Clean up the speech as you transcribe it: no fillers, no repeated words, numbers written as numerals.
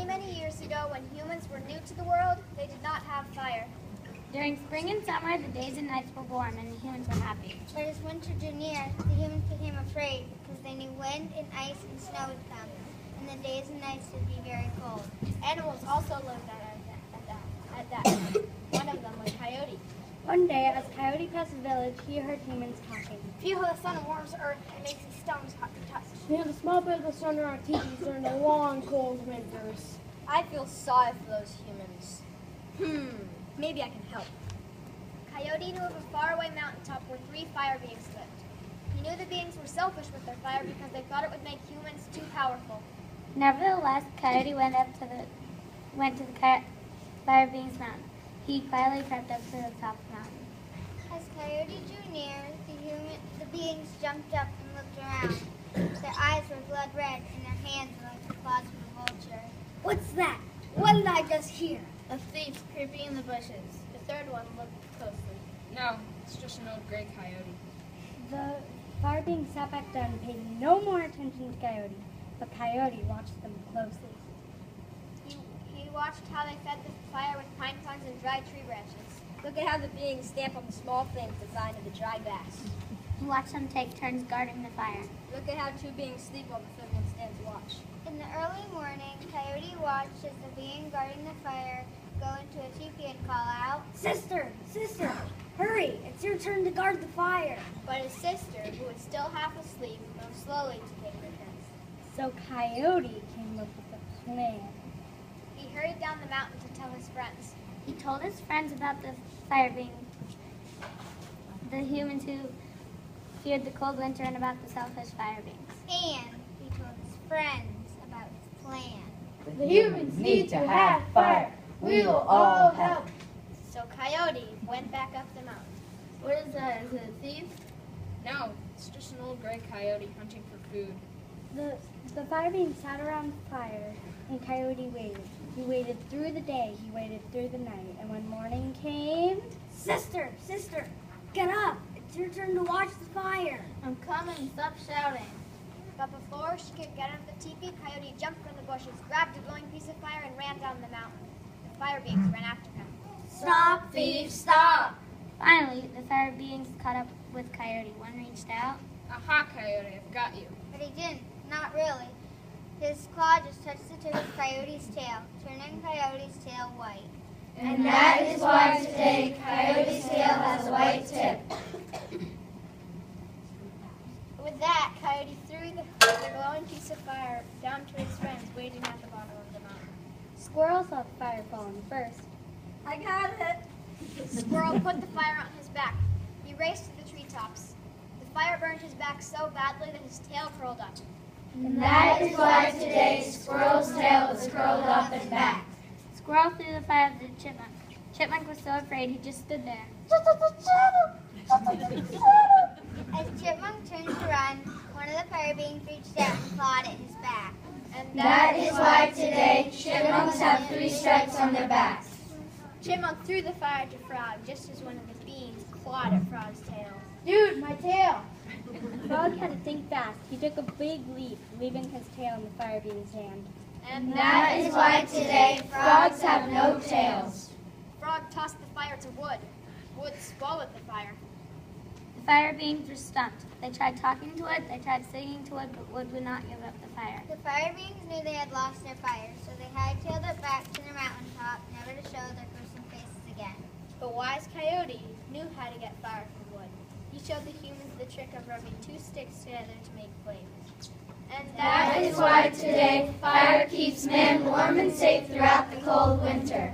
Many, many years ago, when humans were new to the world, they did not have fire. During spring and summer, the days and nights were warm, and the humans were happy. But as winter drew near, the humans became afraid because they knew wind and ice and snow would come, and the days and nights would be very cold. Animals also lived at that time. One of them was Coyote. One day, as Coyote passed the village, he heard humans talking. Feel how the sun warms the earth and makes the stones hot to touch. Feel the small bit of the sun on our teepees during the long, cold winters. I feel sorry for those humans. Maybe I can help. Coyote knew of a faraway mountaintop where 3 fire beings lived. He knew the beings were selfish with their fire because they thought it would make humans too powerful. Nevertheless, Coyote went to the fire being's mountain. He quietly crept up to the top of the mountain. As Coyote drew near, the beings jumped up and looked around. Their eyes were blood red and their hands were like the claws of a vulture. What's that? What did I just hear? A thief creeping in the bushes. The third one looked closely. No, it's just an old gray coyote. The fire being sat back down and paid no more attention to Coyote, but Coyote watched them closely. He watched how they fed the fire with pine cones and dry tree branches. Look at how the beings stamp on the small things designed in the dry grass. He watched them take turns guarding the fire. Look at how 2 beings sleep while the third one stands watch. In the early morning, Coyote watched as the being guarding the fire go into a teepee and call out, Sister! Sister! Hurry! It's your turn to guard the fire! But his sister, who was still half asleep, moved slowly to take her turns. So Coyote came up with a plan. He hurried down the mountain to tell his friends. He told his friends about the fire being, the humans who feared the cold winter, and about the selfish fire beings. and he told his friends about his plan. The humans need to have fire. We will all help. So Coyote went back up the mountain. What is that? Is it a thief? No, it's just an old gray coyote hunting for food. The fire being sat around the fire, and Coyote waited. He waited through the day, he waited through the night, and when morning came... Sister! Sister! Get up! It's your turn to watch the fire! I'm coming, stop shouting. But before she could get out of the teepee, Coyote jumped from the bushes, grabbed a glowing piece of fire, and ran down the mountain. The fire beings ran after him. Stop, thief, stop! Finally, the fire beings caught up with Coyote. One reached out. Aha, coyote, I've got you. But he didn't, not really. His claw just touched the tip of Coyote's tail, turning Coyote's tail white. And that is why today Coyote's tail has a white tip. With that, Coyote threw the glowing piece of fire down to his friends waiting at the bottom of the mountain. Squirrel saw the fire falling first. I got it. The squirrel put the fire on his back. He raced to the treetops. The fire burned his back so badly that his tail curled up. And that is why today Squirrel's tail is curled up and back. Squirrel threw the fire at the chipmunk. Chipmunk was so afraid he just stood there. As Chipmunk turned to run, one of the fire beings reached out and clawed at his back. And That is why today chipmunks have 3 stripes on their backs. Chipmunk threw the fire to Frog just as one of the beings clawed at Frog's tail. Dude, my tail! Frog had to think fast. He took a big leap, leaving his tail in the fire being's hand. And That is why today frogs have no tails. Frog tossed the fire to Wood. Wood swallowed the fire. The fire beings were stumped. They tried talking to Wood, they tried singing to Wood, but Wood would not give up the fire. The fire beings knew they had lost their fire, so they hightailed it back to their mountaintop, never to show their gruesome faces again. But wise Coyote knew how to get fire from wood. He showed the humans the trick of rubbing 2 sticks together to make flames. And That is why today fire keeps man warm and safe throughout the cold winter.